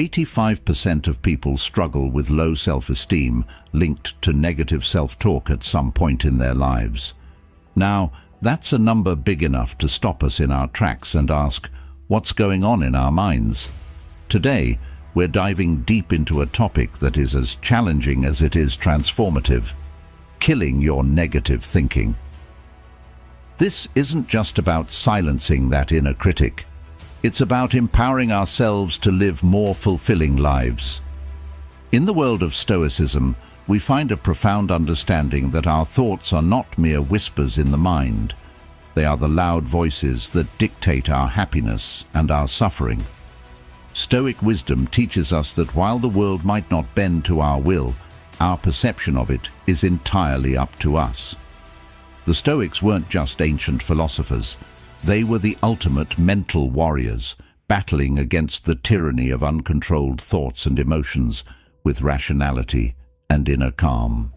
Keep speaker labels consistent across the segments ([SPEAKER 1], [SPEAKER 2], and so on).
[SPEAKER 1] 85% of people struggle with low self-esteem linked to negative self-talk at some point in their lives. Now, that's a number big enough to stop us in our tracks and ask, what's going on in our minds? Today, we're diving deep into a topic that is as challenging as it is transformative: killing your negative thinking. This isn't just about silencing that inner critic. It's about empowering ourselves to live more fulfilling lives. In the world of stoicism, we find a profound understanding that our thoughts are not mere whispers in the mind. They are the loud voices that dictate our happiness and our suffering. Stoic wisdom teaches us that while the world might not bend to our will, our perception of it is entirely up to us. The Stoics weren't just ancient philosophers. They were the ultimate mental warriors, battling against the tyranny of uncontrolled thoughts and emotions with rationality and inner calm.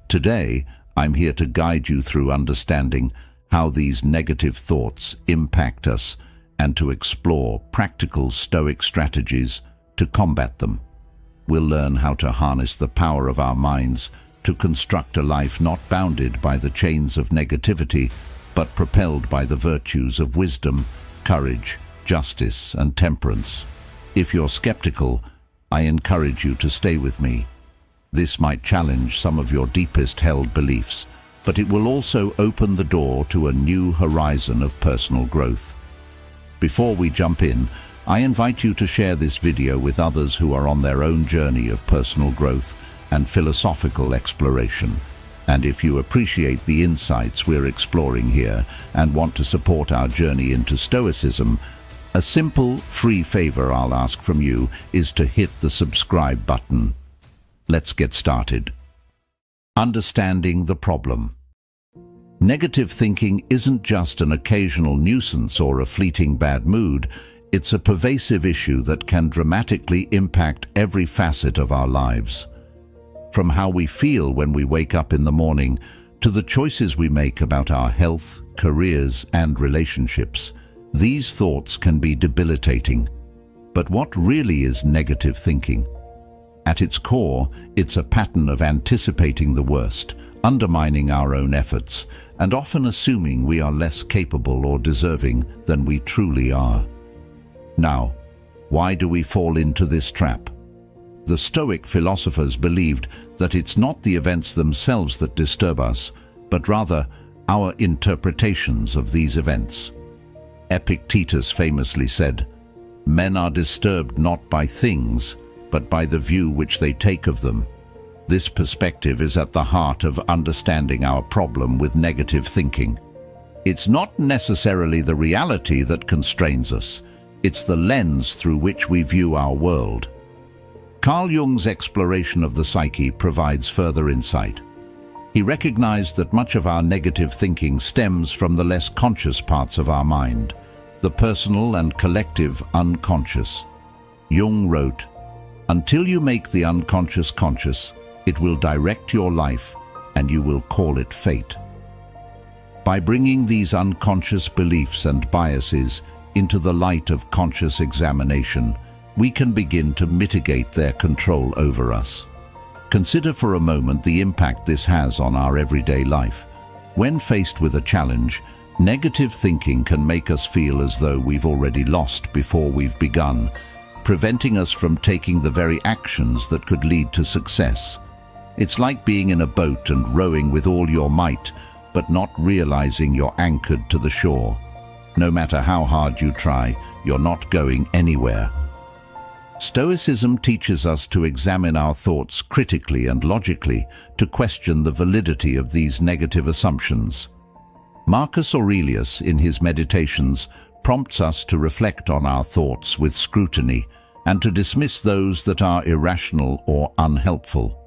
[SPEAKER 1] Today, I'm here to guide you through understanding how these negative thoughts impact us and to explore practical Stoic strategies to combat them. We'll learn how to harness the power of our minds to construct a life not bounded by the chains of negativity, but propelled by the virtues of wisdom, courage, justice, and temperance. If you're skeptical, I encourage you to stay with me. This might challenge some of your deepest held beliefs, but it will also open the door to a new horizon of personal growth. Before we jump in, I invite you to share this video with others who are on their own journey of personal growth and philosophical exploration. And if you appreciate the insights we're exploring here and want to support our journey into Stoicism, a simple, free favor I'll ask from you is to hit the subscribe button. Let's get started. Understanding the problem. Negative thinking isn't just an occasional nuisance or a fleeting bad mood. It's a pervasive issue that can dramatically impact every facet of our lives. From how we feel when we wake up in the morning to the choices we make about our health, careers, and relationships, these thoughts can be debilitating. But what really is negative thinking? At its core, it's a pattern of anticipating the worst, undermining our own efforts, and often assuming we are less capable or deserving than we truly are. Now, why do we fall into this trap? The Stoic philosophers believed that it's not the events themselves that disturb us, but rather our interpretations of these events. Epictetus famously said, "Men are disturbed not by things, but by the view which they take of them." This perspective is at the heart of understanding our problem with negative thinking. It's not necessarily the reality that constrains us. It's the lens through which we view our world. Carl Jung's exploration of the psyche provides further insight. He recognized that much of our negative thinking stems from the less conscious parts of our mind, the personal and collective unconscious. Jung wrote, "Until you make the unconscious conscious, it will direct your life and you will call it fate." By bringing these unconscious beliefs and biases into the light of conscious examination, we can begin to mitigate their control over us. Consider for a moment the impact this has on our everyday life. When faced with a challenge, negative thinking can make us feel as though we've already lost before we've begun, preventing us from taking the very actions that could lead to success. It's like being in a boat and rowing with all your might, but not realizing you're anchored to the shore. No matter how hard you try, you're not going anywhere. Stoicism teaches us to examine our thoughts critically and logically, to question the validity of these negative assumptions. Marcus Aurelius, in his Meditations, prompts us to reflect on our thoughts with scrutiny and to dismiss those that are irrational or unhelpful.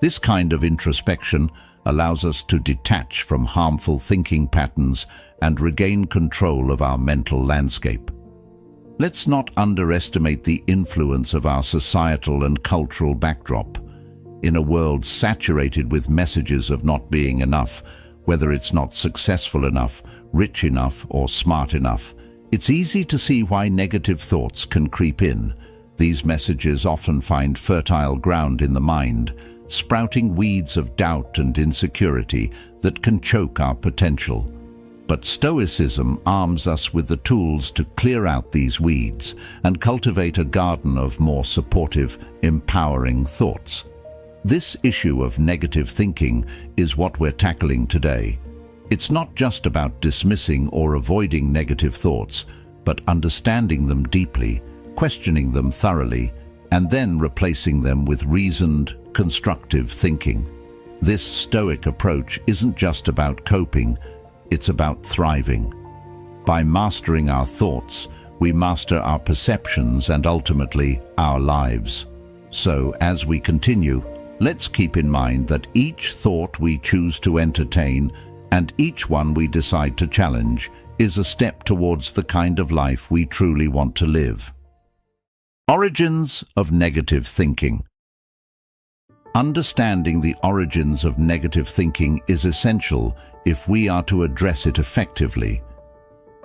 [SPEAKER 1] This kind of introspection allows us to detach from harmful thinking patterns and regain control of our mental landscape. Let's not underestimate the influence of our societal and cultural backdrop. In a world saturated with messages of not being enough, whether it's not successful enough, rich enough, or smart enough, it's easy to see why negative thoughts can creep in. These messages often find fertile ground in the mind, sprouting weeds of doubt and insecurity that can choke our potential. But Stoicism arms us with the tools to clear out these weeds and cultivate a garden of more supportive, empowering thoughts. This issue of negative thinking is what we're tackling today. It's not just about dismissing or avoiding negative thoughts, but understanding them deeply, questioning them thoroughly, and then replacing them with reasoned, constructive thinking. This Stoic approach isn't just about coping, it's about thriving. By mastering our thoughts, we master our perceptions and ultimately our lives. So, as we continue, let's keep in mind that each thought we choose to entertain and each one we decide to challenge is a step towards the kind of life we truly want to live. Origins of negative thinking. Understanding the origins of negative thinking is essential if we are to address it effectively.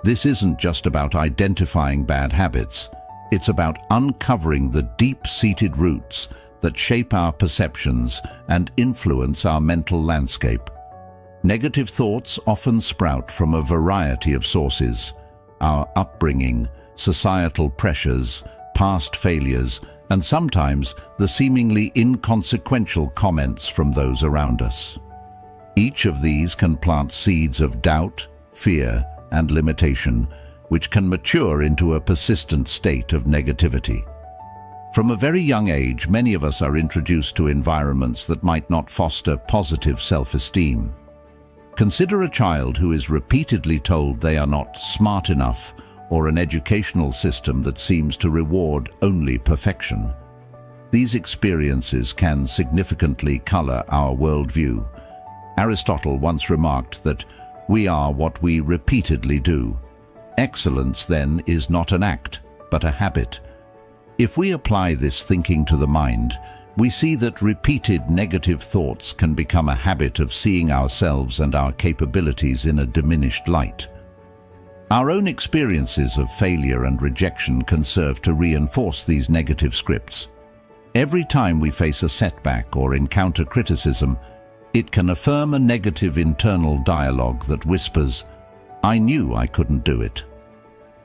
[SPEAKER 1] This isn't just about identifying bad habits, it's about uncovering the deep-seated roots that shape our perceptions and influence our mental landscape. Negative thoughts often sprout from a variety of sources: our upbringing, societal pressures, past failures, and sometimes the seemingly inconsequential comments from those around us. Each of these can plant seeds of doubt, fear, and limitation, which can mature into a persistent state of negativity. From a very young age, many of us are introduced to environments that might not foster positive self-esteem. Consider a child who is repeatedly told they are not smart enough, or an educational system that seems to reward only perfection. These experiences can significantly color our worldview. Aristotle once remarked that we are what we repeatedly do. Excellence, then, is not an act, but a habit. If we apply this thinking to the mind, we see that repeated negative thoughts can become a habit of seeing ourselves and our capabilities in a diminished light. Our own experiences of failure and rejection can serve to reinforce these negative scripts. Every time we face a setback or encounter criticism, it can affirm a negative internal dialogue that whispers, "I knew I couldn't do it."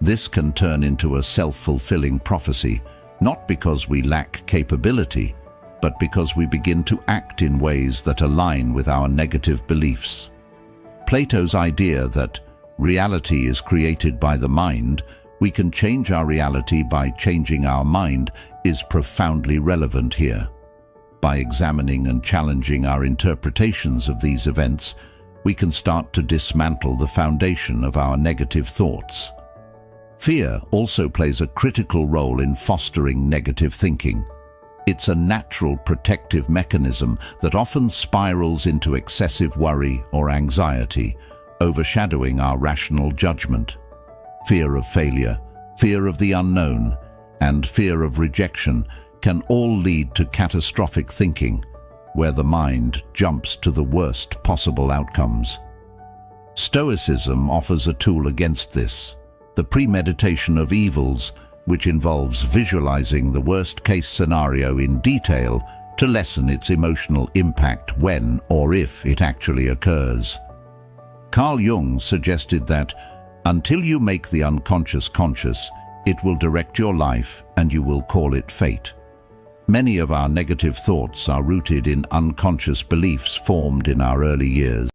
[SPEAKER 1] This can turn into a self-fulfilling prophecy, not because we lack capability, but because we begin to act in ways that align with our negative beliefs. Plato's idea that reality is created by the mind, we can change our reality by changing our mind, is profoundly relevant here. By examining and challenging our interpretations of these events, we can start to dismantle the foundation of our negative thoughts. Fear also plays a critical role in fostering negative thinking. It's a natural protective mechanism that often spirals into excessive worry or anxiety, overshadowing our rational judgment. Fear of failure, fear of the unknown, and fear of rejection can all lead to catastrophic thinking, where the mind jumps to the worst possible outcomes. Stoicism offers a tool against this: the premeditation of evils, which involves visualizing the worst-case scenario in detail to lessen its emotional impact when or if it actually occurs. Carl Jung suggested that, until you make the unconscious conscious, it will direct your life and you will call it fate. Many of our negative thoughts are rooted in unconscious beliefs formed in our early years.